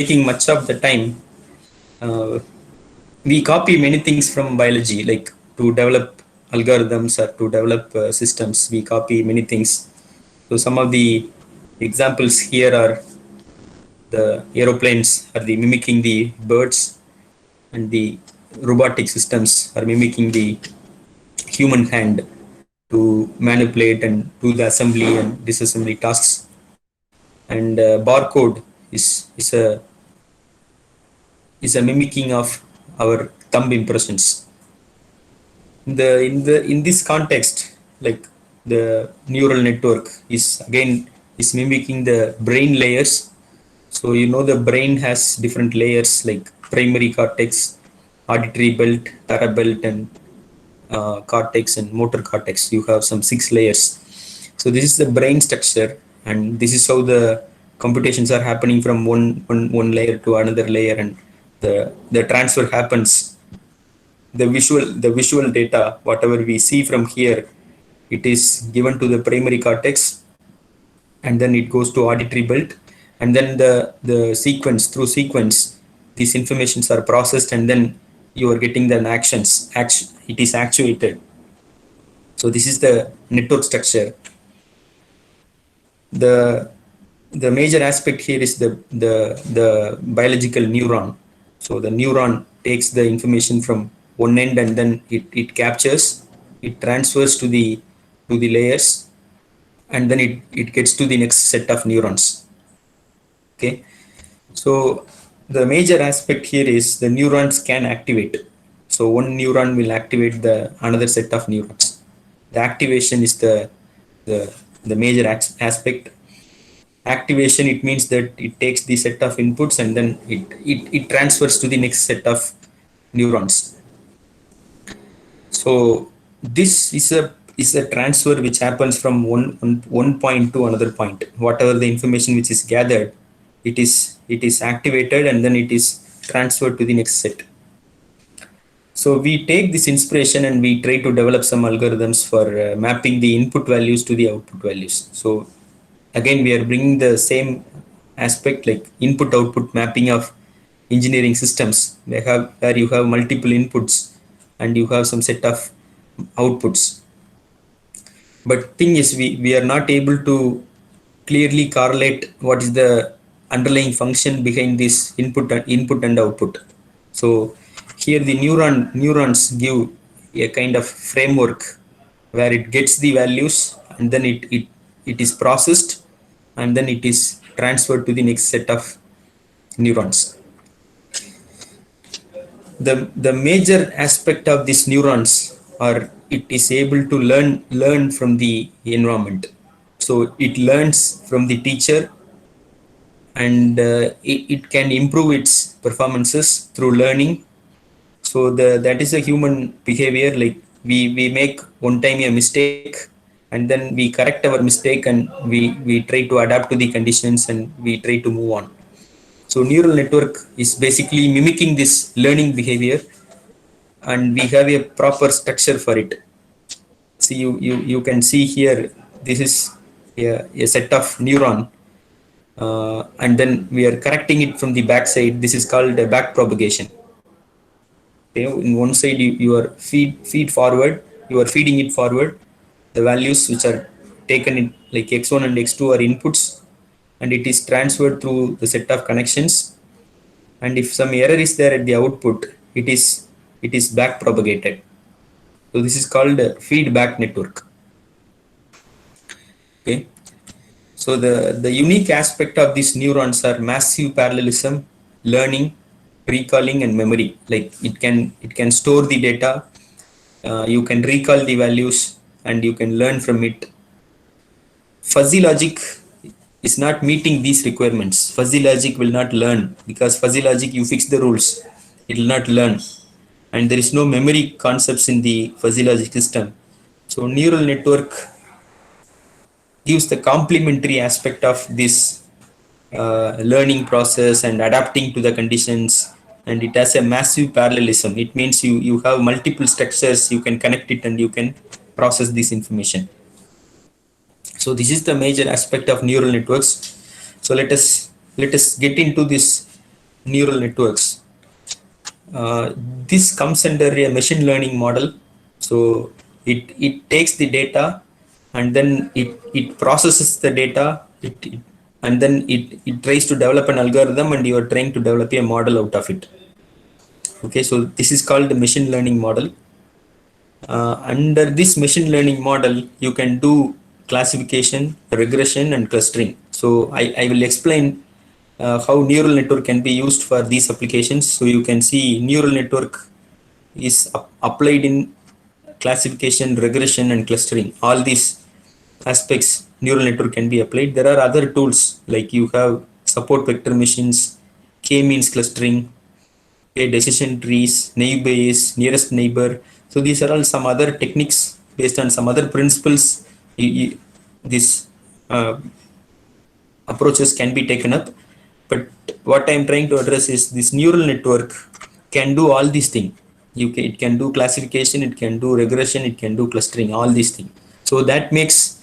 taking much of the time. Uh, we copy many things from biology, like to develop algorithms or to develop systems. We copy many things. So some of the examples here are the aeroplanes are the mimicking the birds, and the robotic systems are mimicking the human hand to manipulate and do the assembly and disassembly tasks. And barcode is a mimicking of our thumb impressions. In this context, like the neural network is mimicking the brain layers. So the brain has different layers like primary cortex, auditory belt, parabelt, and cortex and motor cortex. You have some 6 layers. So this is the brain structure, and this is how the computations are happening from one layer to another layer, and the transfer happens. The visual data, whatever we see from here, it is given to the primary cortex, and then it goes to auditory belt, and then the sequence through sequence, these informations are processed, and then you are getting the actions. It is actuated. So this is the network structure. The the major aspect here is the biological neuron. So the neuron takes the information from one end, and then it captures, it transfers to the layers, and then it gets to the next set of neurons. Okay. So the major aspect here is the neurons can activate. So one neuron will activate the another set of neurons. The activation is the the major aspect. Activation, it means that it takes the set of inputs, and then it transfers to the next set of neurons. So this is a transfer which happens from one point to another point. Whatever the information which is gathered, it is activated, and then it is transferred to the next set. So we take this inspiration and we try to develop some algorithms for mapping the input values to the output values. So again, we are bringing the same aspect, like input output mapping of engineering systems. Where you have multiple inputs and you have some set of outputs. But thing is, we are not able to clearly correlate what is the underlying function behind this input and output. So here the neurons give a kind of framework where it gets the values, and then it is processed, and then it is transferred to the next set of neurons. The major aspect of these neurons are it is able to learn from the environment. So it learns from the teacher, and it can improve its performances through learning. So that is a human behavior. Like we make one time a mistake, and then we correct our mistake, and we try to adapt to the conditions, and we try to move on. So neural network is basically mimicking this learning behavior, and we have a proper structure for it. See, you can see here, this is a set of neuron, and then we are correcting it from the back side. This is called a back propagation. Okay, in one side you are feed forward, you are feeding it forward the values which are taken in, like x1 and x2 are inputs, and it is transferred through the set of connections, and if some error is there at the output, it is back propagated. So this is called a feedback network. Okay. So the unique aspect of these neurons are massive parallelism, learning, recalling, and memory. Like it can store the data, you can recall the values, and you can learn from it. Fuzzy logic is not meeting these requirements. Fuzzy logic will not learn, because fuzzy logic, you fix the rules, it will not learn, and there is no memory concepts in the fuzzy logic system. So neural network gives the complementary aspect of this learning process and adapting to the conditions, and it has a massive parallelism. It means you have multiple structures, you can connect it, and you can process this information. So this is the major aspect of neural networks. So let us get into this neural networks. Uh, this comes under a machine learning model. So it takes the data and then it processes the data, and then it tries to develop an algorithm, and you are trying to develop a model out of it. Okay, so this is called the machine learning model. Under this machine learning model, you can do classification, regression, and clustering. So I will explain how neural network can be used for these applications. So you can see neural network is applied in classification, regression, and clustering. All these aspects neural network can be applied. There are other tools like you have support vector machines, k-means clustering, decision trees, naive Bayes, nearest neighbor. So these are all some other techniques based on some other principles. These uh, approaches can be taken up. But what I'm trying to address is this neural network can do all these things. It can do classification, it can do regression, it can do clustering, all these things. So that makes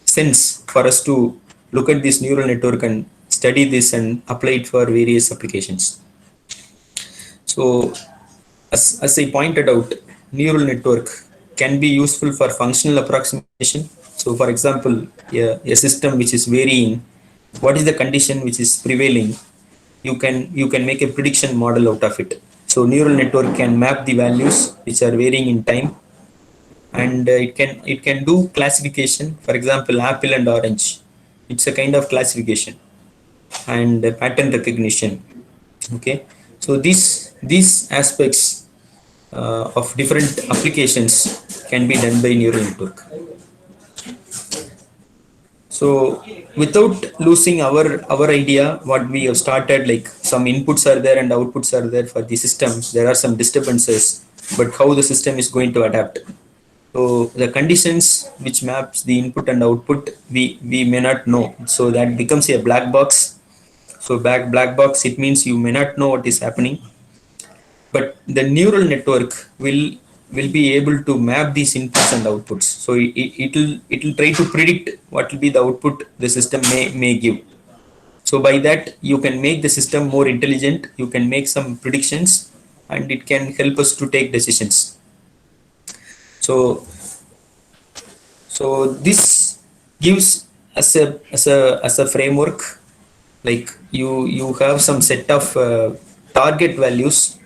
sense for us to look at this neural network and study this and apply it for various applications. So as I pointed out, neural network can be useful for functional approximation. So for example, a system which is varying, what is the condition which is prevailing? You can make a prediction model out of it. So neural network can map the values which are varying in time, and it can do classification. For example, apple and orange. It's a kind of classification and pattern recognition. Okay, so these aspects of different applications can be done by neural network. So without losing our idea, what we have started, like some inputs are there and outputs are there for the system, there are some disturbances, but how the system is going to adapt. So the conditions which maps the input and output, we may not know, so that becomes a black box. So black box, it means you may not know what is happening, but the neural network will be able to map these inputs and outputs. So it'll try to predict what will be the output the system may give. So by that you can make the system more intelligent, you can make some predictions, and it can help us to take decisions. So so this gives as a framework, like you have some set of target values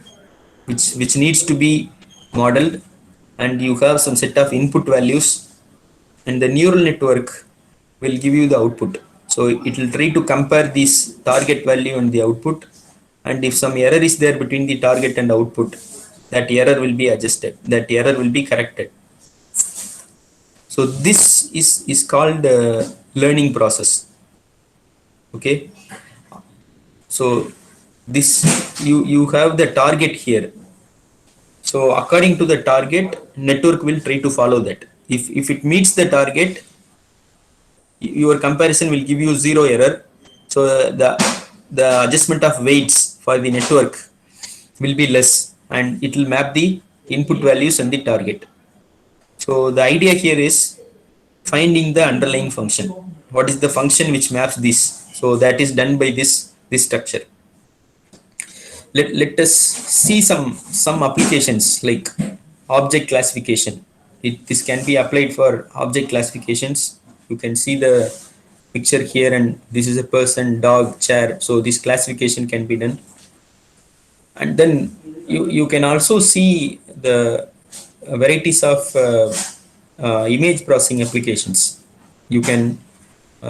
which needs to be modeled, and you have some set of input values, and the neural network will give you the output. So it will try to compare this target value and the output, and if some error is there between the target and output, that error will be adjusted, that error will be corrected. So this is called learning process. Okay, so this you have the target here. So according to the target, network will try to follow that. If it meets the target, your comparison will give you zero error. So the adjustment of weights for the network will be less, and it will map the input values and the target. So the idea here is finding the underlying function. What is the function which maps this? So that is done by this structure. Let us see some applications like object classification. This can be applied for object classifications. You can see the picture here, and this is a person, dog, chair. So this classification can be done. And then you can also see the varieties of image processing applications. You can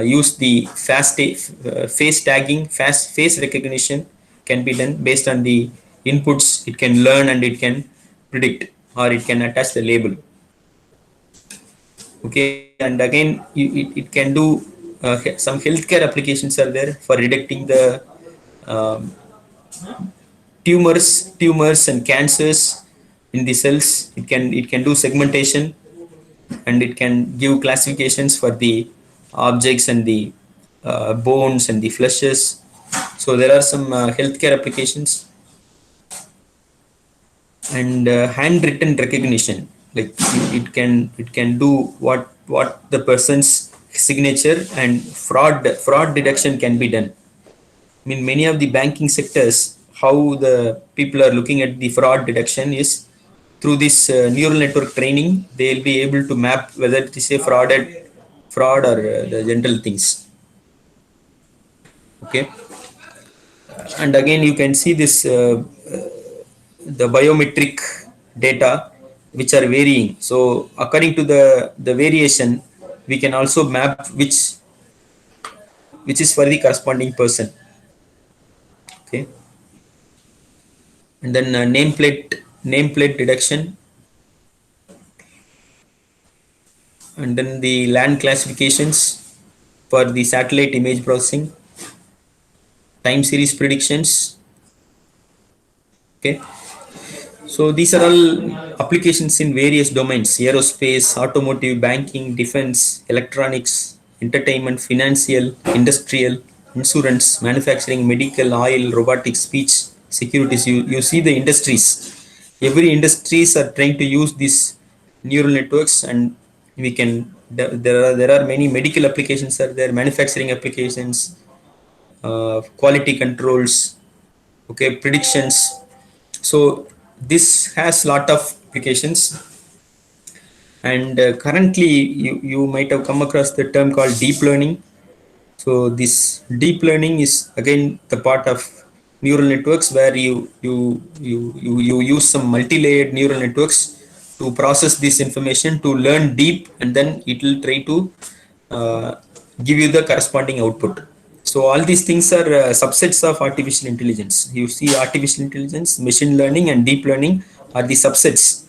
use the face tagging, fast face recognition can be done based on the inputs. It can learn and it can predict, or it can attach the label. Okay, and again it can do some healthcare applications are there for detecting the um, tumors and cancers in the cells. It can do segmentation, and it can give classifications for the objects and the bones and the fleshes. So there are some healthcare applications. And handwritten recognition, like it can do what the person's signature, and fraud detection can be done. I mean, many of the banking sectors how the people are looking at the fraud detection is through this neural network training. They'll be able to map whether it is a fraud or the general things. Okay, and again you can see this the biometric data which are varying. So according to the variation, we can also map which is for the corresponding person. Okay, and then nameplate detection, and then the land classifications for the satellite image processing, time series predictions. Okay, so these are all applications in various domains: aerospace, automotive, banking, defense, electronics, entertainment, financial, industrial, insurance, manufacturing, medical, oil, robotics, speech, securities. You see the industries. Every industries are trying to use these neural networks, and we can there are many medical applications are there, manufacturing applications, quality controls, okay, predictions. So this has lot of applications, and currently you might have come across the term called deep learning. So this deep learning is again the part of neural networks, where you use some multi-layered neural networks to process this information to learn deep, and then it will try to uh, give you the corresponding output. So all these things are subsets of artificial intelligence. You see, artificial intelligence, machine learning, and deep learning are the subsets.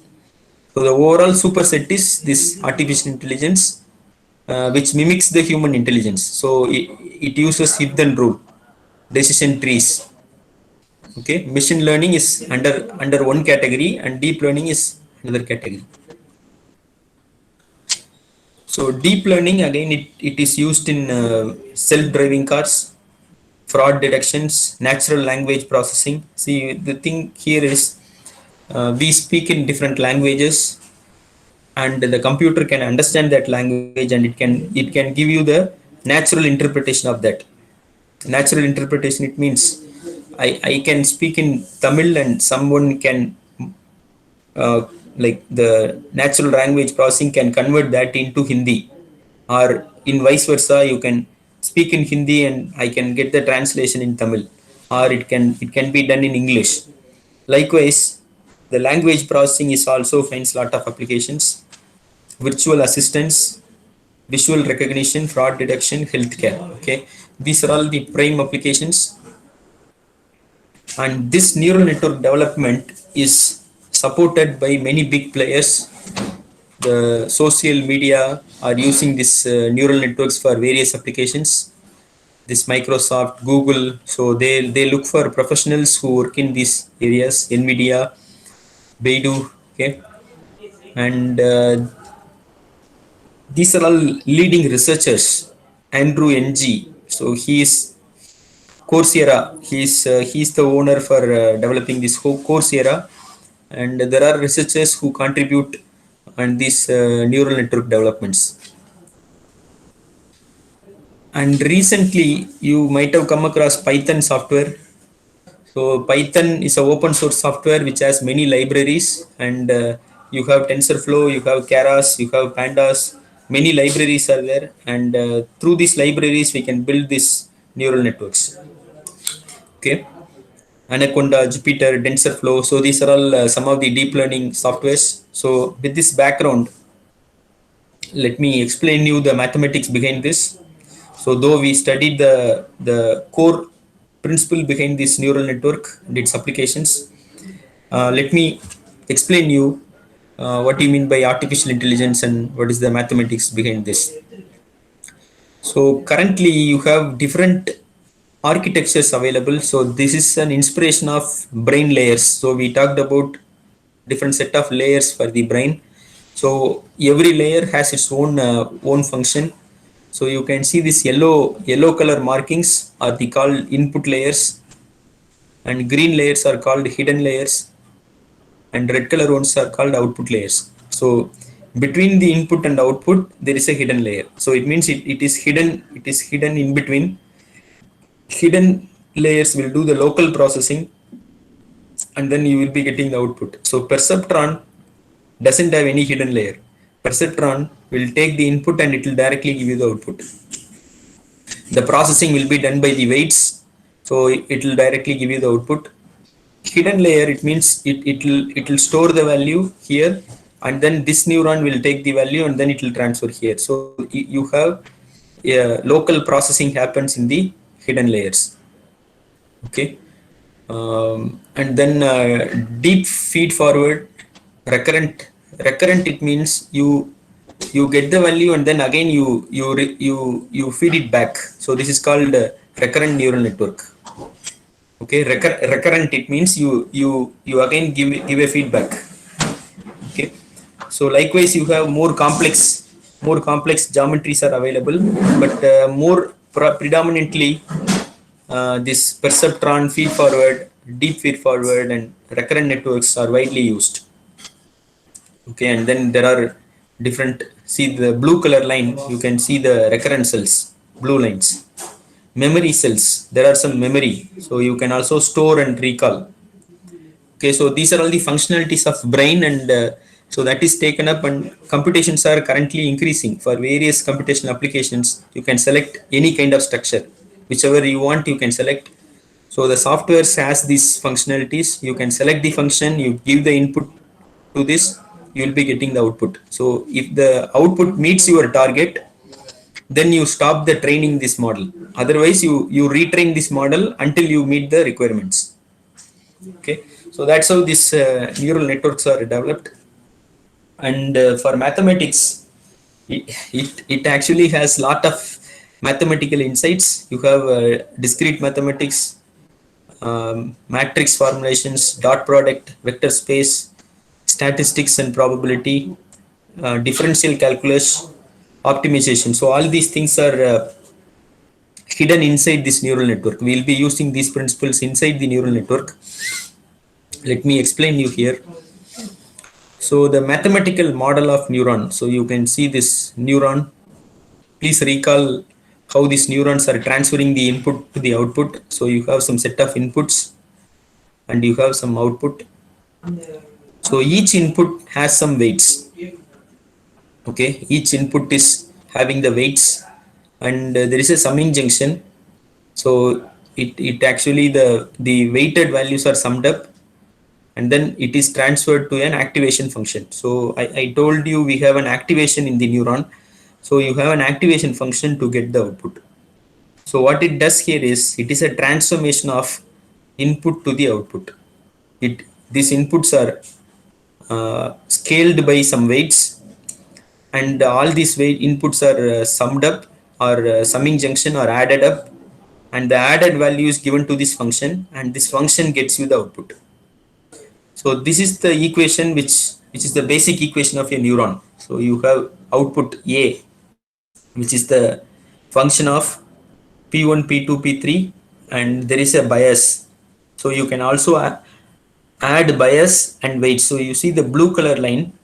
So the overall superset is this artificial intelligence, which mimics the human intelligence. So it uses if then rule, decision trees. Okay, machine learning is under one category, and deep learning is another category. So deep learning again, it is used in self-driving cars, fraud detections, natural language processing. See, the thing here is we speak in different languages, and the computer can understand that language, and it can give you the natural interpretation of that. Natural interpretation, it means I can speak in Tamil, and someone can uh, like the natural language processing can convert that into Hindi, or in vice versa. You can speak in Hindi and I can get the translation in Tamil, or it can be done in English. Likewise, the language processing is also finds lot of applications: virtual assistants, visual recognition, fraud detection, healthcare. Okay, these are all the prime applications. And this neural network development is supported by many big players. The social media are using this neural networks for various applications. This Microsoft, Google, so they look for professionals who work in these areas. Nvidia, Baidu, okay, and these are all leading researchers. Andrew Ng, so he is Coursera. He's the owner for developing this whole Coursera, and there are researchers who contribute on these neural network developments. And recently, you might have come across Python software. So Python is an open source software which has many libraries, and you have TensorFlow, you have Keras, you have Pandas. Many libraries are there, and through these libraries, we can build these neural networks. Okay. Anaconda, Jupyter, TensorFlow. So these are all some of the deep learning softwares. So with this background, let me explain you the mathematics behind this. So though we studied the core principle behind this neural network and its applications, let me explain you what do you mean by artificial intelligence and what is the mathematics behind this. So currently you have different architectures available. So this is an inspiration of brain layers. So we talked about different set of layers for the brain. So every layer has its own function. So you can see this yellow color markings are the called input layers, and green layers are called hidden layers, and red color ones are called output layers. So between the input and output there is a hidden layer. So it means it is hidden in between. Hidden layers will do the local processing, and then you will be getting the output. So perceptron doesn't have any hidden layer. Perceptron will take the input and it will directly give you the output. The processing will be done by the weights, so it will directly give you the output. Hidden layer, it means it will store the value here, and then this neuron will take the value and then it will transfer here. So you have local processing happens in the hidden layers. Okay. And then deep feed forward, recurrent, it means you get the value and then again you feed it back. So this is called recurrent neural network. Okay. Recurrent, it means you again give a feedback. Okay. So likewise you have more complex geometries are available, but more predominantly this perceptron, feed forward, deep feed forward, and recurrent networks are widely used. Okay. And then there are different, see the blue color line, you can see the recurrent cells, blue lines. Memory cells, there are some memory, so you can also store and recall. Okay. So these are all the functionalities of brain, and so that is taken up, and computations are currently increasing for various computational applications. You can select any kind of structure, whichever you want you can select. So the software has these functionalities. You can select the function, you give the input to this, you will be getting the output. So if the output meets your target, then you stop the training this model. Otherwise you retrain this model until you meet the requirements. Okay. So that's how these neural networks are developed. And for mathematics, it actually has lot of mathematical insights. You have discrete mathematics, matrix formulations, dot product, vector space, statistics and probability, differential calculus, optimization. So all these things are hidden inside this neural network. We will be using these principles inside the neural network. Let me explain you here. So the mathematical model of neuron. So you can see this neuron. Please recall how these neurons are transferring the input to the output. So you have some set of inputs and you have some output. So each input has some weights. Okay, each input is having the weights, and there is a summing junction. So it actually the weighted values are summed up, and then it is transferred to an activation function. So I told you we have an activation in the neuron. So you have an activation function to get the output. So what it does here is it is a transformation of input to the output. These inputs are scaled by some weights, and all these weight inputs are summed up, or summing junction or added up, and the added value is given to this function, and this function gets you the output. So this is the equation which is the basic equation of a neuron. So you have output A, which is the function of P1, P2, P3, and there is a bias. So you can also add bias and weight. So you see the blue color line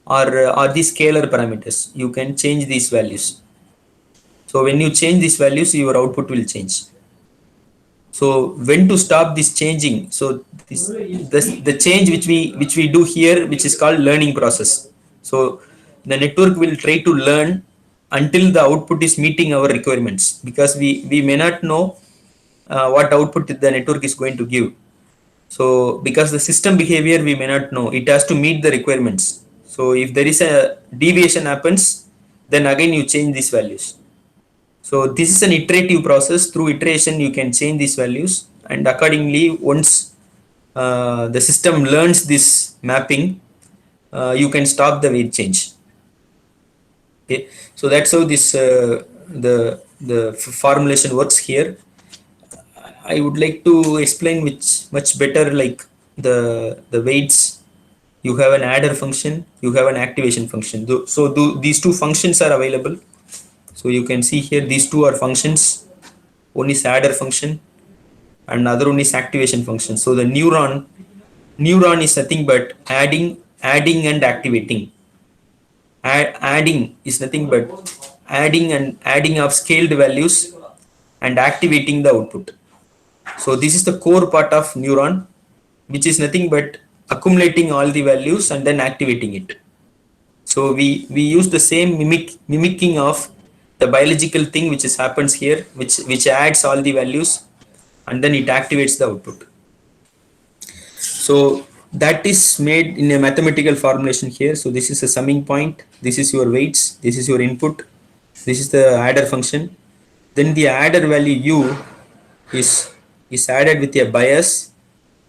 are the scalar parameters. You can change these values. So when you change these values, your output will change. So when to stop this changing? So the change which we do here, which is called learning process. So the network will try to learn until the output is meeting our requirements, because we may not know what output the network is going to give. So because the system behavior we may not know, it has to meet the requirements. So if there is a deviation happens, then again you change these values. So this is an iterative process. Through iteration you can change these values, and accordingly once the system learns this mapping, you can stop the weight change. Okay, so that's how this the formulation works here. I would like to explain much better, like the weights. You have an adder function, you have an activation function. So these two functions are available. So you can see here these two are functions. One is adder function and another one is activation function. So the neuron is nothing but adding and activating. Adding is nothing but adding of scaled values and activating the output. So this is the core part of neuron. which is nothing but accumulating all the values and then activating it. So we use the same mimicking of the biological thing which is happens here, which adds all the values and then it activates the output. So that is made in a mathematical formulation here. So this is a summing point. This is your weights. This is your input. This is the adder function. Then the adder value u is added with a bias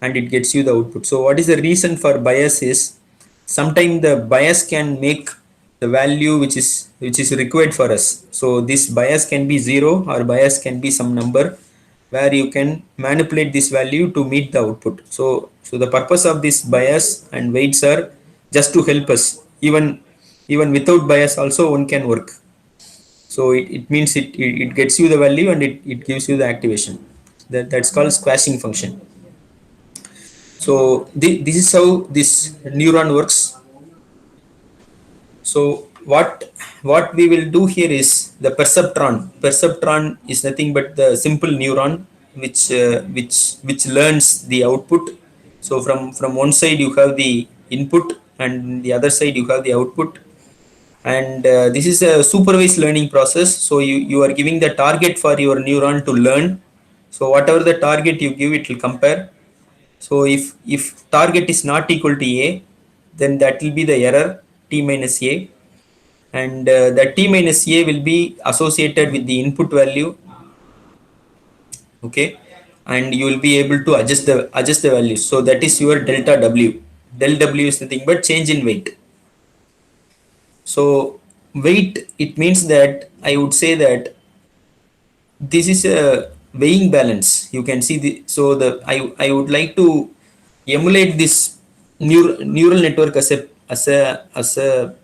and it gets you the output. So what is the reason for bias is sometimes the bias can make the value which is required for us. So this bias can be 0 or bias can be some number where you can manipulate this value to meet the output. So the purpose of this bias and weights are just to help us. Even without bias also one can work. So it means it gets you the value and it gives you the activation. That's called squashing function. So this is how this neuron works. So what we will do here is the perceptron. Perceptron is nothing but the simple neuron which learns the output. So from one side you have the input and the other side you have the output. And this is a supervised learning process. So you are giving the target for your neuron to learn. So whatever the target you give, it will compare. So if target is not equal to a, then that will be the error t minus a, and the t minus a will be associated with the input value. Okay, and you will be able to adjust the values. So that is your delta w. Del w is nothing but change in weight. So weight, it means that I would say that this is a weighing balance. You can see the, so the I would like to emulate this neural network as a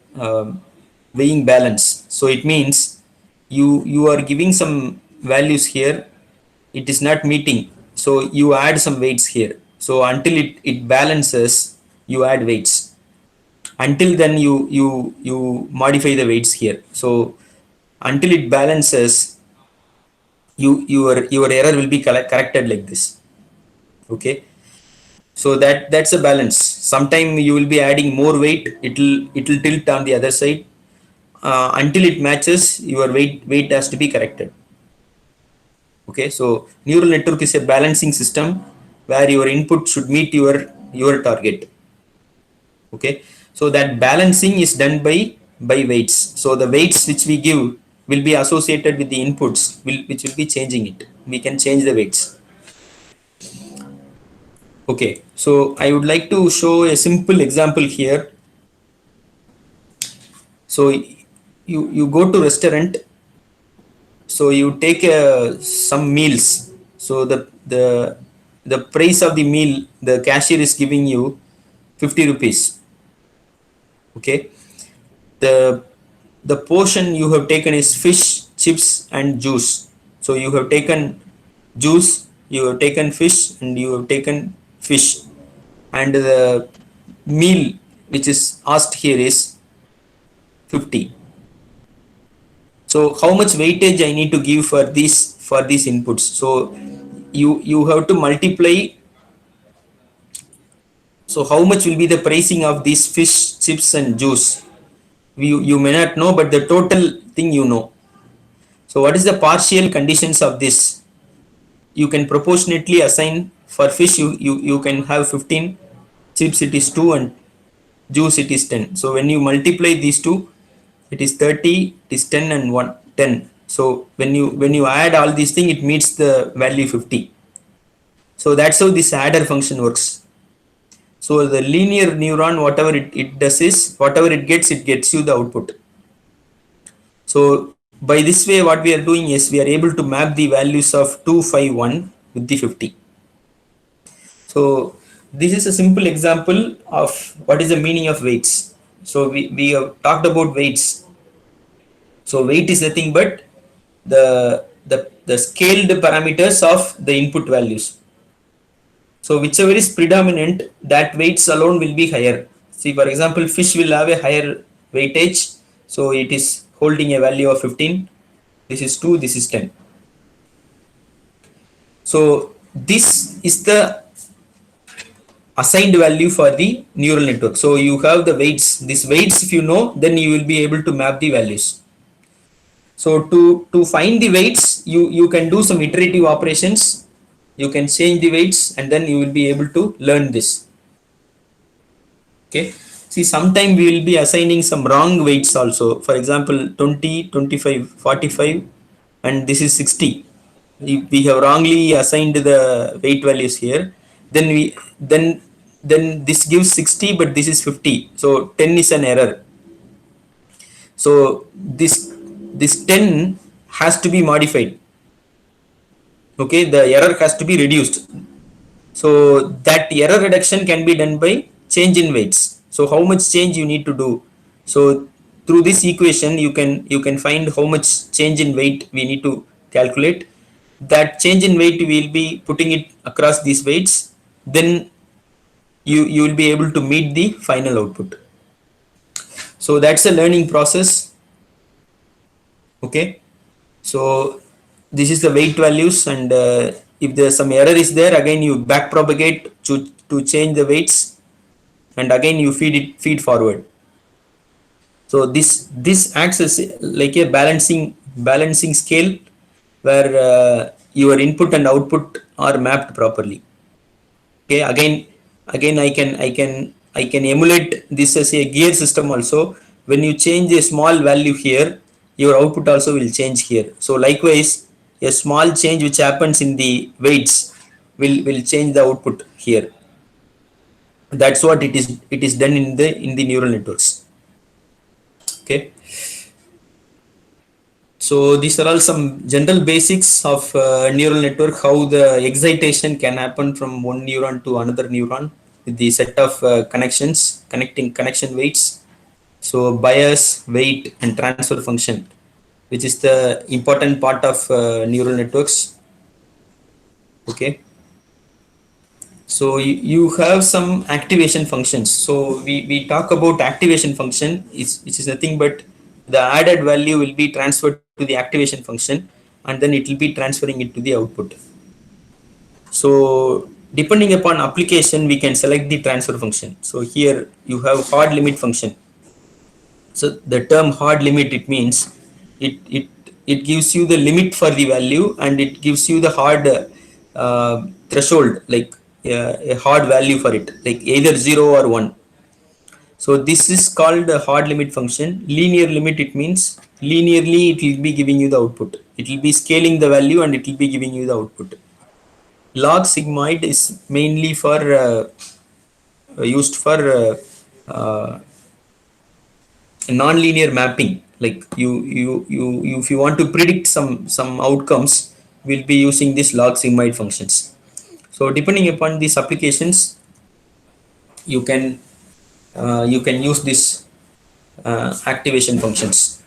weighing balance. So it means you are giving some values here, it is not meeting, so you add some weights here. So until it balances, you add weights. Until then you modify the weights here. So until it balances, your error will be corrected like this. Okay, so that's a balance. Sometime you will be adding more weight, it'll tilt on the other side. Until it matches, your weight has to be corrected. Okay, so neural network is a balancing system where your input should meet your target. Okay, so that balancing is done by weights. So the weights which we give will be associated with the inputs which will be changing it. We can change the weights. Okay, so I would like to show a simple example here. So you go to restaurant, so you take some meals. So the price of the meal, the cashier is giving you 50 rupees. Okay, the the portion you have taken is fish, chips and juice. So you have taken juice, you have taken fish and you have taken fish, and the meal which is asked here is 50. So how much weightage I need to give for these inputs? So you have to multiply. So how much will be the pricing of these fish, chips and juice? You may not know, but the total thing you know. So what is the partial conditions of this? You can proportionately assign. For fish you can have 15, chips it is 2 and juice it is 10. So when you multiply these two, it is 30, it is 10 and 1 10. So when you add all these things, it meets the value 50. So that's how this adder function works. So the linear neuron, whatever it does is, whatever it gets you the output. So by this way, what we are doing is we are able to map the values of 2, 5, 1 with the 50. So this is a simple example of what is the meaning of weights. So we have talked about weights. So weight is nothing but the scaled parameters of the input values. So whichever is predominant, that weights alone will be higher. See, for example, fish will have a higher weightage. So it is holding a value of 15. This is 2, this is 10. So this is the assigned value for the neural network. So you have the weights. These weights, if you know, then you will be able to map the values. So to find the weights, you can do some iterative operations. You can change the weights, and then you will be able to learn this. Okay. See, sometime we will be assigning some wrong weights also. For example, 20, 25, 45, and this is 60. If we have wrongly assigned the weight values here, then then this gives 60, but this is 50. So 10 is an error. So this 10 has to be modified. Okay, the error has to be reduced. So that error reduction can be done by change in weights. So how much change you need to do? So through this equation, you can find how much change in weight we need to calculate. That change in weight, we will be putting it across these weights. Then you will be able to meet the final output. So that's a learning process. Okay. So this is the weight values, and if there's some error is there, again you back propagate to change the weights, and again you feed forward. So this acts as like a balancing scale, where your input and output are mapped properly. Okay, again I can emulate this as a gear system also. When you change a small value here, your output also will change here. So likewise, a small change which happens in the weights will change the output here. That's what it is done in the neural networks. Okay. So these are all some general basics of neural network, how the excitation can happen from one neuron to another neuron with the set of connecting connection weights. So bias, weight, and transfer function, which is the important part of neural networks. Okay. So you have some activation functions. So we talk about activation function, which is nothing but the added value will be transferred to the activation function, and then it will be transferring it to the output. So depending upon application, we can select the transfer function. So here you have hard limit function. So the term hard limit, it means it it it gives you the limit for the value, and it gives you the hard threshold, like a hard value for it, like either 0 or 1. So this is called a hard limit function. Linear limit, it means linearly it will be giving you the output. It will be scaling the value, and it will be giving you the output. Log sigmoid is mainly for used for non-linear mapping. Like you if you want to predict some outcomes, we'll be using this log sigmoid functions. So depending upon these applications, you can use this activation functions.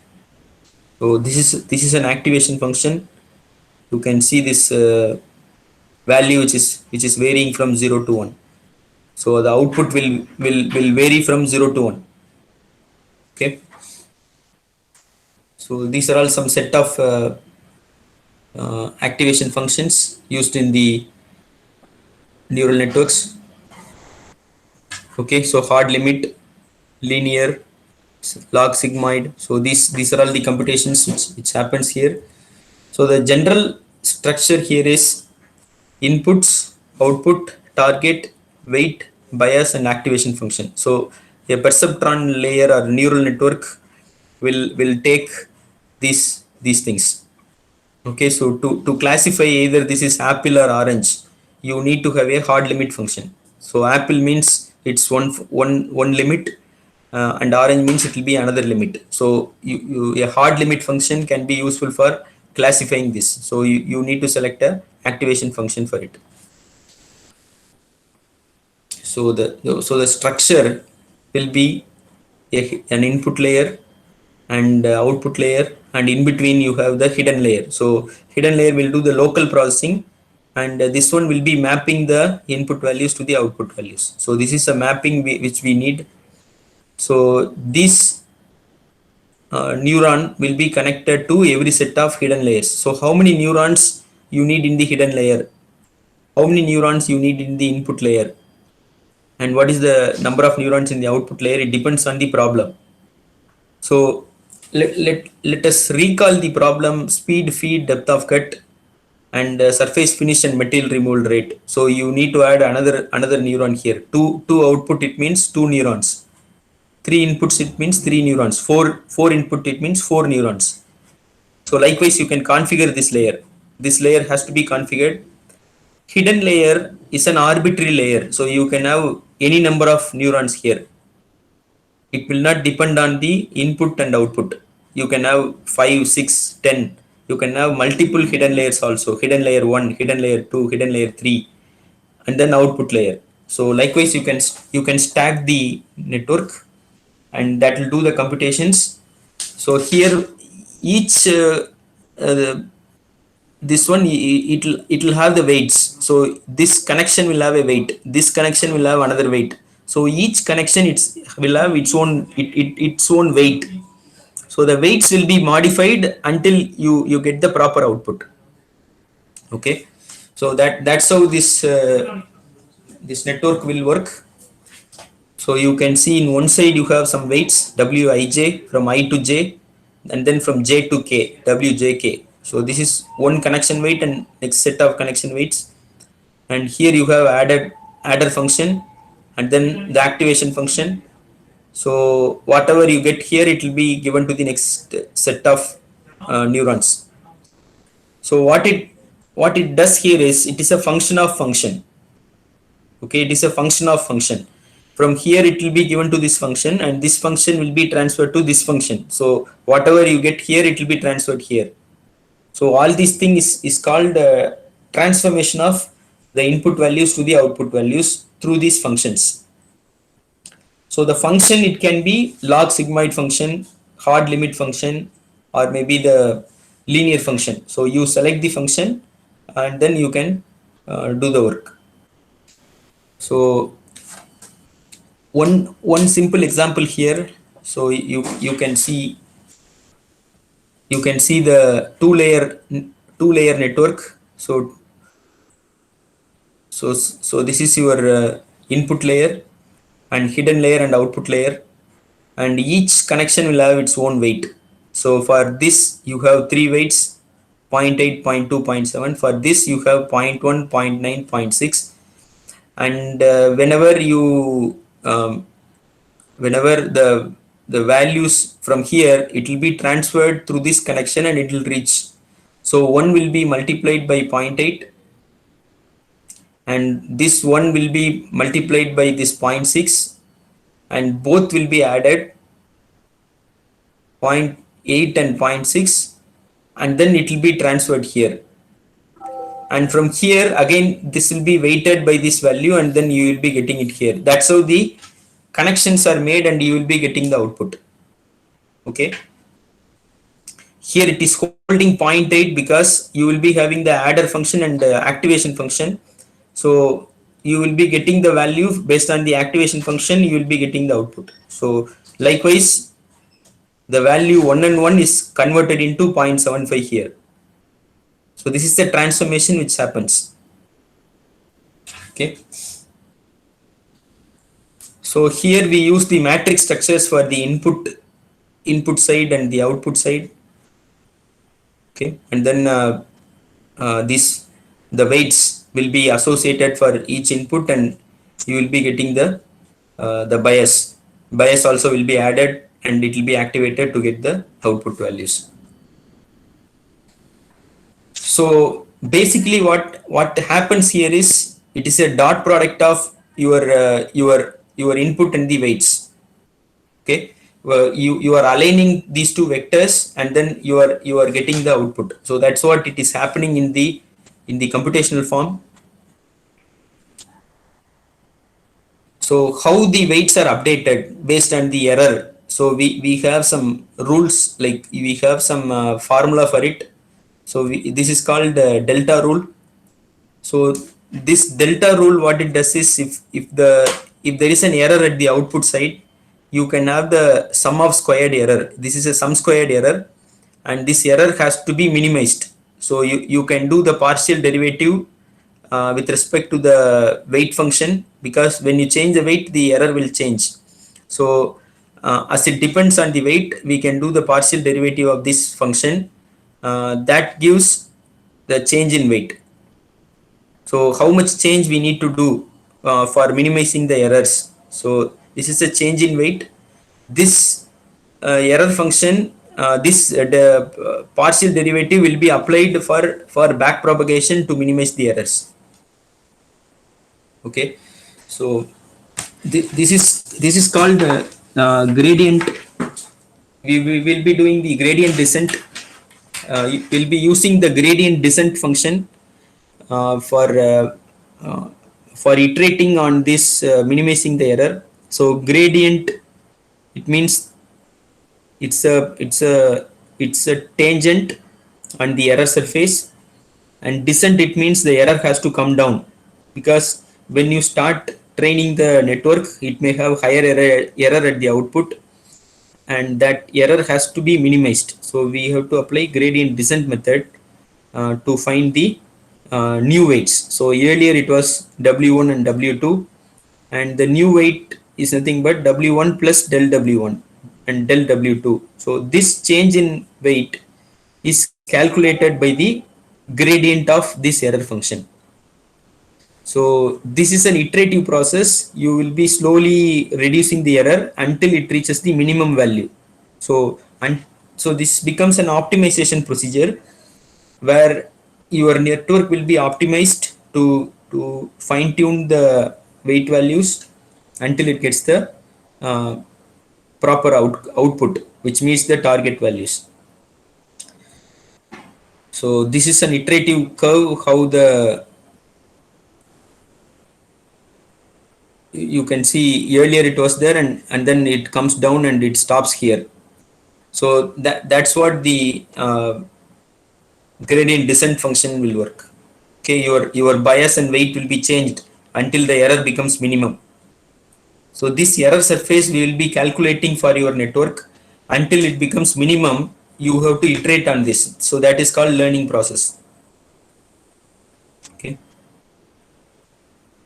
So this is an activation function. You can see this value which is varying from 0 to 1. So the output will vary from 0 to 1. Okay. So these are all some set of activation functions used in the neural networks. Okay. So hard limit, linear, log sigmoid. So these are all the computations which happens here. So the general structure here is inputs, output, target, weight, bias, and activation function. So a perceptron layer or neural network will take these things. Okay. So to classify either this is apple or orange, you need to have a hard limit function. So apple means it's one limit, and orange means it will be another limit. So a hard limit function can be useful for classifying this. So you need to select a activation function for it. So the structure will be an input layer and output layer, and in between you have the hidden layer. So hidden layer will do the local processing, and this one will be mapping the input values to the output values. So this is a mapping which we need. So this neuron will be connected to every set of hidden layers. So how many neurons you need in the hidden layer? How many neurons you need in the input layer? And what is the number of neurons in the output layer? It depends on the problem. So let us recall the problem: speed, feed, depth of cut, and surface finish and material removal rate. So you need to add another neuron here. Two output, it means two neurons. Three inputs, it means three neurons. Four input, it means four neurons. So likewise, you can configure this layer. This layer has to be configured. Hidden layer is an arbitrary layer. So you can have any number of neurons here. It will not depend on the input and output. You can have 5, 6, 10. You can have multiple hidden layers also. Hidden layer 1, hidden layer 2, hidden layer 3, and then output layer. So likewise, you can stack the network, and that will do the computations. So here each uh, this one, it'll have the weights. So this connection will have a weight, this connection will have another weight. So each connection will have its own weight. So the weights will be modified until you get the proper output. Okay, so that's how this network will work. So you can see in one side you have some weights wij from I to j, and then from j to k wjk. So this is one connection weight and next set of connection weights. And here you have adder function and then the activation function. So whatever you get here, it will be given to the next set of neurons. So what it does here is, it is a function of function. Okay, it is a function of function. From here it will be given to this function, and this function will be transferred to this function. So whatever you get here, it will be transferred here. So all these things is called transformation of the input values to the output values through these functions. So the function, it can be log sigmoid function, hard limit function, or maybe the linear function. So you select the function and then you can do the work. So one simple example here. So you can see the two layer network. So this is your input layer and hidden layer and output layer, and each connection will have its own weight. So for this you have three weights: 0.8, 0.2, 0.7. For this you have 0.1, 0.9, 0.6. And whenever the values from here, it will be transferred through this connection and it will reach. So one will be multiplied by 0.8, and this one will be multiplied by this 0.6, and both will be added, 0.8 and 0.6, and then it will be transferred here. And from here again, this will be weighted by this value, and then you will be getting it here. That's how the connections are made, and you will be getting the output. Okay, here it is holding 0.8 because you will be having the adder function and the activation function. So you will be getting the value based on the activation function, you will be getting the output. So likewise, the value 1 and 1 is converted into 0.75 here. So this is the transformation which happens. Okay, so here we use the matrix structures for the input side and the output side. Okay, and then the weights will be associated for each input, and you will be getting the bias also will be added, and it will be activated to get the output values. So basically what happens here is, it is a dot product of your input and the weights. Okay, you are aligning these two vectors, and then you are getting the output. So that's what it is happening in the computational form. So how the weights are updated based on the error. So we have some rules, like we have some formula for it. So this is called delta rule. So this delta rule, what it does is, if there is an error at the output side, you can have the sum of squared error. This is a sum squared error, and this error has to be minimized. So you can do the partial derivative with respect to the weight function, because when you change the weight, the error will change. So as it depends on the weight, we can do the partial derivative of this function that gives the change in weight. So how much change we need to do for minimizing the errors. So this is a change in weight. This error function, the partial derivative will be applied for back propagation to minimize the errors. Okay, so this is called gradient. We will be doing the gradient descent. We'll be using the gradient descent function uh, for uh, uh, for iterating on this minimizing the error. So gradient, it means it's a tangent on the error surface, and descent, it means the error has to come down, because when you start training the network, it may have higher error at the output, and that error has to be minimized. So we have to apply gradient descent method to find the new weights. So earlier it was W1 and W2, and the new weight is nothing but W1 plus del W1 and del W2. So this change in weight is calculated by the gradient of this error function. So this is an iterative process. You will be slowly reducing the error until it reaches the minimum value. So and so this becomes an optimization procedure where your network will be optimized to fine tune the weight values until it gets the uh, proper output, which meets the target values. So this is an iterative curve, how the you can see earlier it was there, and then it comes down and it stops here. So that's what the gradient descent function will work. Okay, your bias and weight will be changed until the error becomes minimum. So this error surface we will be calculating for your network until it becomes minimum. You have to iterate on this. So that is called learning process. Okay.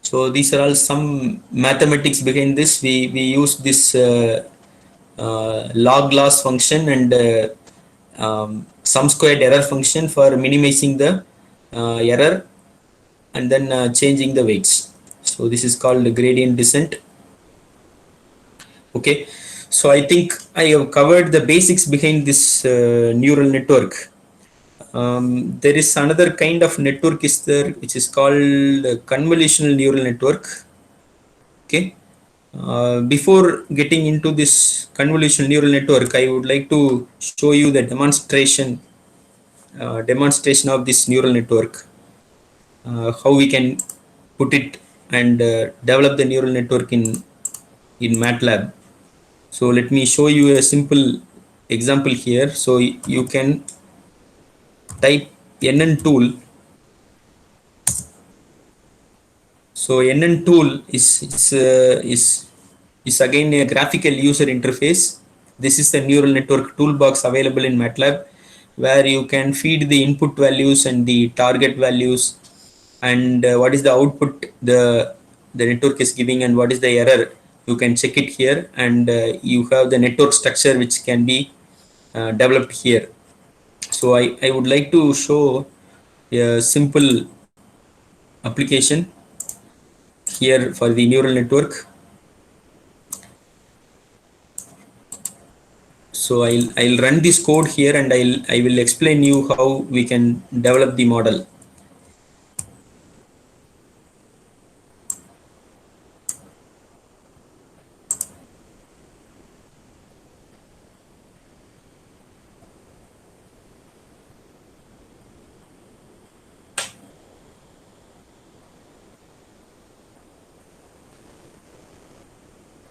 So these are all some mathematics behind this. We use this log loss function and sum squared error function for minimizing the error, and then changing the weights. So this is called gradient descent. Okay, so I think I have covered the basics behind this neural network. There is another kind of network is there, which is called convolutional neural network. Okay, before getting into this convolutional neural network, I would like to show you the demonstration of this neural network, how we can put it and develop the neural network in MATLAB. So let me show you a simple example here. So you can type NN tool. So NN tool is again a graphical user interface. This is the neural network toolbox available in MATLAB, where you can feed the input values and the target values, and what is the output the network is giving, and what is the error. You can check it here, and you have the network structure which can be developed here. So I would like to show a simple application here for the neural network. So I'll run this code here, and I will explain you how we can develop the model.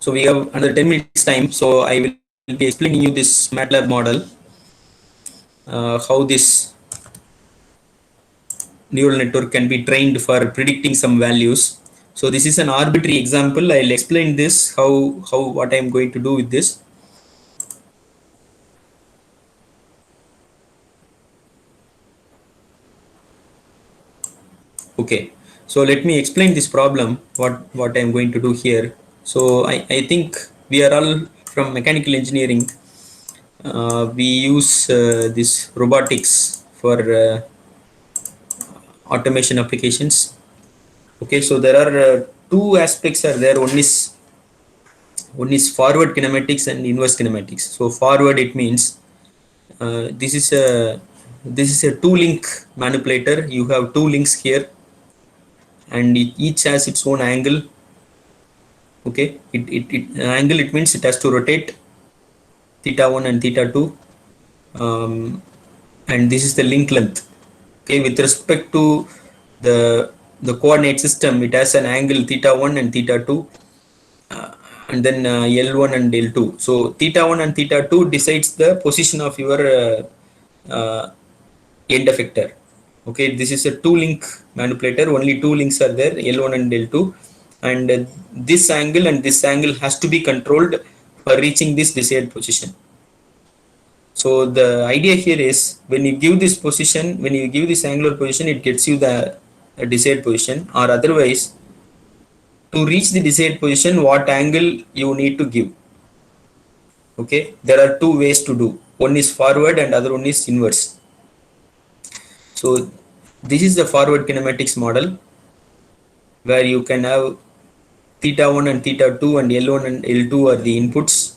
So we have another 10 minutes time. So I will be explaining you this MATLAB model, how this neural network can be trained for predicting some values. So this is an arbitrary example. I'll explain this, how what I'm going to do with this. Okay. So let me explain this problem, what I'm going to do here. So I think we are all from mechanical engineering. We use this robotics for automation applications. Okay, so there are two aspects are there. One is forward kinematics and inverse kinematics. So forward, it means uh, this is a this is a two link manipulator. You have two links here, and each has its own angle. Okay, angle, it means it has to rotate theta 1 and theta 2, and this is the link length. Okay, with respect to the coordinate system, it has an angle theta 1 and theta 2, and then L1 and L2. So theta 1 and theta 2 decides the position of your uh, end effector. Okay, this is a two link manipulator. Only two links are there, L1 and L2, and this angle and this angle has to be controlled for reaching this desired position. So the idea here is, when you give this position, when you give this angular position, it gets you the desired position. Or otherwise, to reach the desired position, what angle you need to give. Okay, there are two ways to do. One is forward and other one is inverse. So this is the forward kinematics model, where you can have theta 1 and theta 2 and L1 and L2 are the inputs.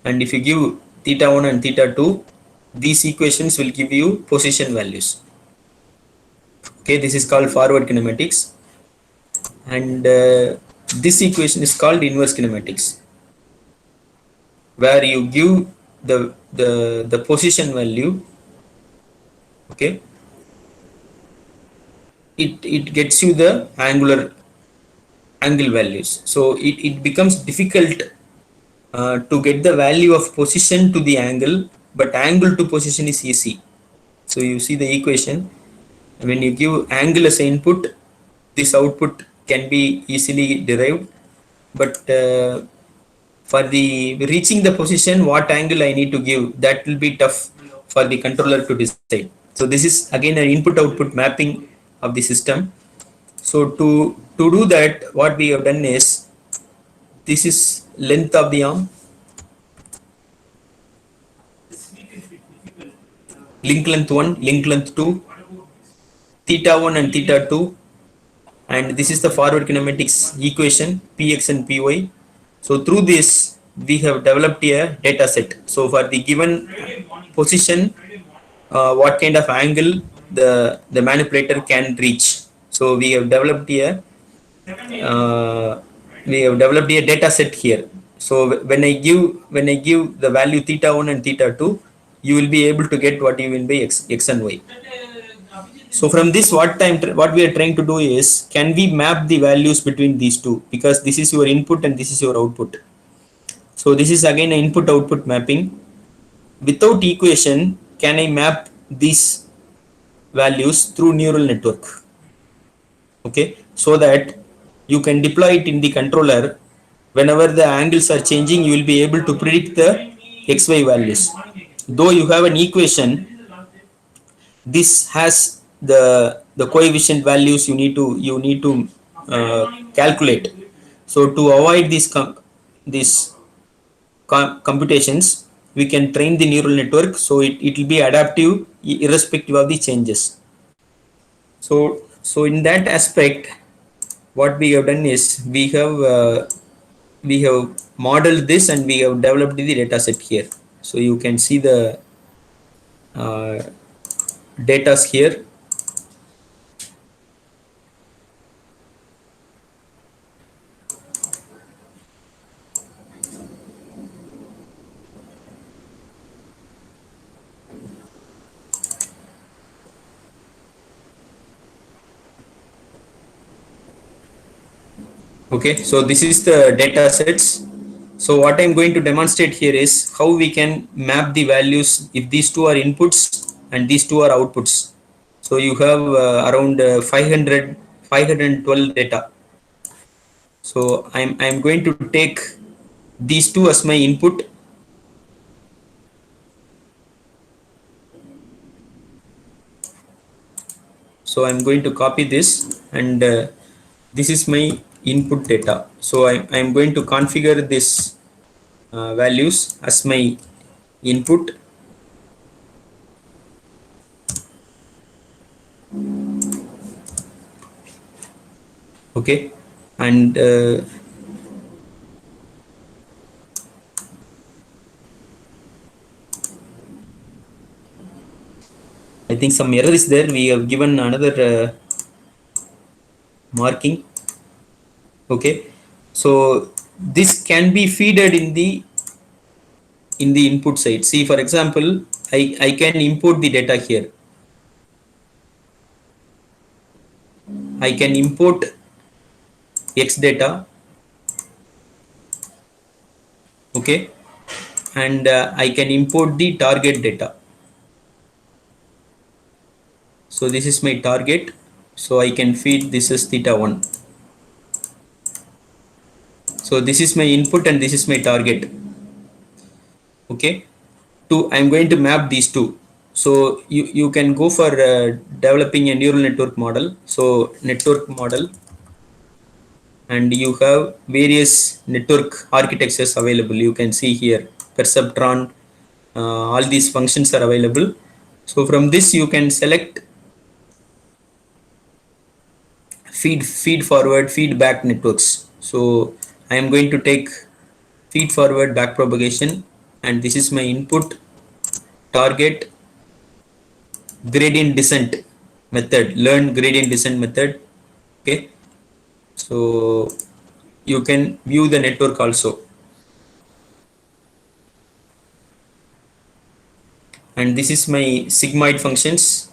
And if you give theta 1 and theta 2, these equations will give you position values. Okay, this is called forward kinematics. And this equation is called inverse kinematics, where you give the position value. Okay, it gets you the angle values. So it becomes difficult to get the value of position to the angle, but angle to position is easy. So you see the equation. When you give angle as an input, this output can be easily derived. But for the reaching the position, what angle I need to give, that will be tough for the controller to decide. So this is again an input output mapping of the system. So to do that, what we have done is, this is length of the arm, link length 1, link length 2, theta 1 and theta 2, and this is the forward kinematics equation, px and py. So through this, we have developed a data set. So for the given position, what kind of angle the manipulator can reach. So uh, we have developed a data set here. So when I give the value theta 1 and theta 2, you will be able to get what you will be x and y. So from this, what we are trying to do is, can we map the values between these two, because this is your input and this is your output. So this is again an input output mapping. Without equation, can I map these values through neural network? Okay, so that you can deploy it in the controller. Whenever the angles are changing, you will be able to predict the xy values. Though you have an equation, this has the coefficient values you need to calculate. So to avoid these computations, we can train the neural network, so it will be adaptive irrespective of the changes. So in that aspect, what we have done is, we have modeled this and we have developed the data set here. So you can see the uh, datas here. Okay, so this is the data sets. So what I'm going to demonstrate here is how we can map the values if these two are inputs and these two are outputs. So you have around 512 data. So I'm going to take these two as my input. So I'm going to copy this, and this is my input data. So I'm going to configure this values as my input. Okay, and I think some error is there. We have given another marking. Okay, so this can be feeded in the input side. See, for example, I can import the data here. I can import X data. Okay, and I can import the target data. So this is my target. So I can feed this is theta 1. So this is my input and this is my target. Okay, I'm going to map these two. So you can go for developing a neural network model. So network model, and you have various network architectures available. You can see here perceptron, all these functions are available. So from this you can select feed forward, feedback networks. So I am going to take feed forward back propagation, and this is my input, target, gradient descent method, learn gradient descent method. Okay, so you can view the network also, and this is my sigmoid functions.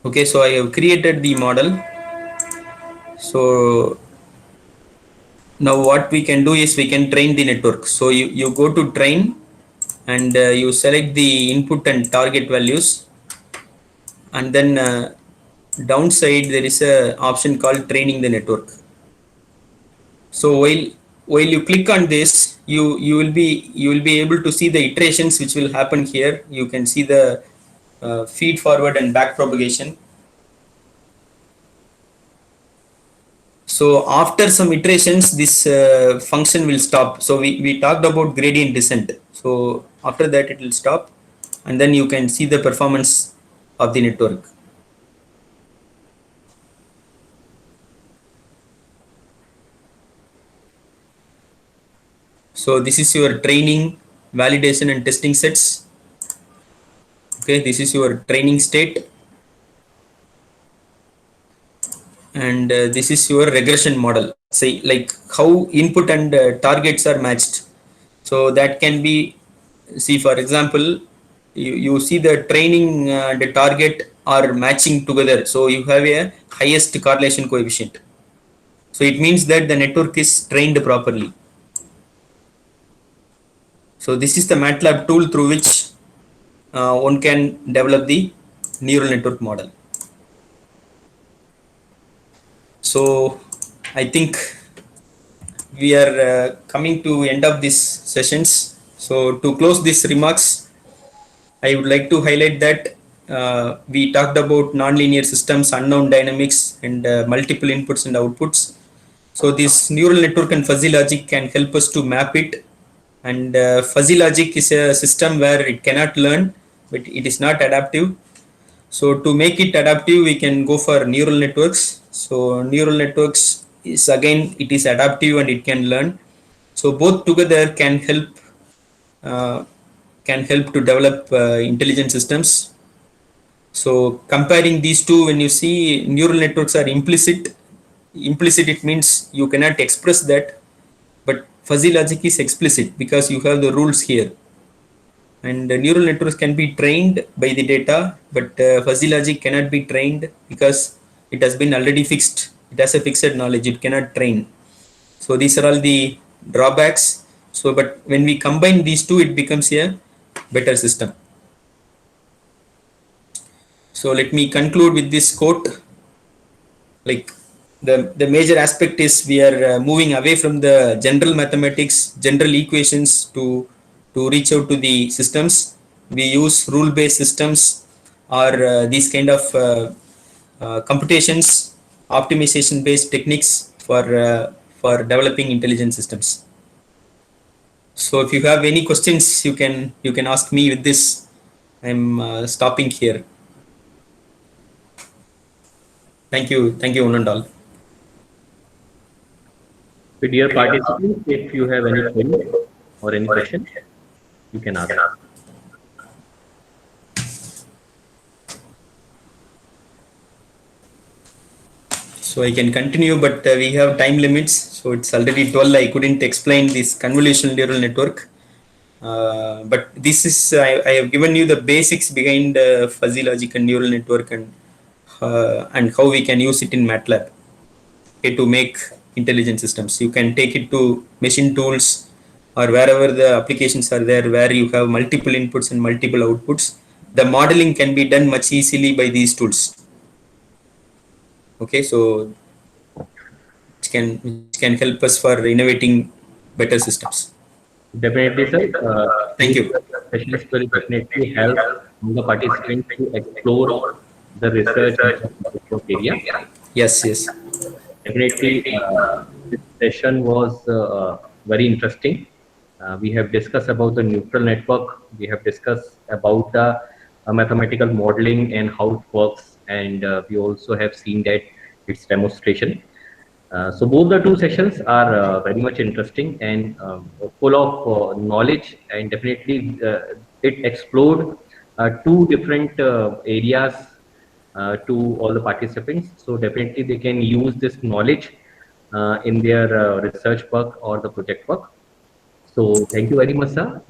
Okay, so I have created the model. So now what we can do is we can train the network. So you go to train, and you select the input and target values, and then downside there is a option called training the network. So while you click on this, you will be able to see the iterations which will happen here. You can see the feed forward and back propagation. So after some iterations, this function will stop. So we talked about gradient descent. So after that it will stop, and then you can see the performance of the network. So this is your training, validation and testing sets. Okay, this is your training state, and this is your regression model. Say like how input and targets are matched. So that can be, see for example, you see the training and the target are matching together, so you have a highest correlation coefficient. So it means that the network is trained properly. So this is the MATLAB tool through which one can develop the neural network model. So I think we are coming to end of this sessions. So to close these remarks, I would like to highlight that we talked about nonlinear systems, unknown dynamics, and multiple inputs and outputs. So this neural network and fuzzy logic can help us to map it. And fuzzy logic is a system where it cannot learn, but it is not adaptive. So to make it adaptive, we can go for neural networks. So neural networks is again, it is adaptive and it can learn. So both together uh, can help to develop intelligent systems. So comparing these two, when you see neural networks are implicit it means you cannot express that, but fuzzy logic is explicit because you have the rules here. And neural networks can be trained by the data, but fuzzy logic cannot be trained because it has been already fixed. It has a fixed knowledge, it cannot train. So these are all the drawbacks. So, but when we combine these two, it becomes a better system. So let me conclude with this quote. Like the major aspect is we are moving away from the general mathematics, general equations to reach out to the systems. We use rule based systems or these kind of computations, optimization based techniques for developing intelligent systems. So if you have any questions, you can ask me. With this, I'm stopping here. Thank you, one and all. So dear participants, if you have any query or any question, you can ask. So I can continue, but we have time limits. So it's already 12. I couldn't explain this convolutional neural network. But this is, I have given you the basics behind fuzzy logic and neural network, and how we can use it in MATLAB, okay, to make intelligent systems. You can take it to machine tools or wherever the applications are there, where you have multiple inputs and multiple outputs. The modeling can be done much easily by these tools. Okay, so which can help us for innovating better systems. Definitely, sir. Thank These you. sessions will definitely help the participants to explore the research in the network area. Yes, yes. Definitely, this session was very interesting. We have discussed about the neural network. We have discussed about the mathematical modeling and how it works, and we also have seen that its demonstration. So both the two sessions are very much interesting and full of knowledge, and definitely it explored two different areas to all the participants. So definitely they can use this knowledge in their research work or the project work. So thank you very much, sir,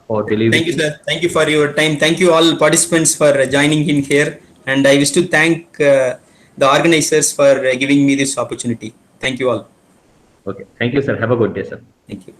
for Thank you, delivering. sir. Thank you for your time. Thank you all participants for joining in here. And I wish to thank the organizers for giving me this opportunity. Thank you all. Okay, thank you, sir. Have a good day, sir. Thank you.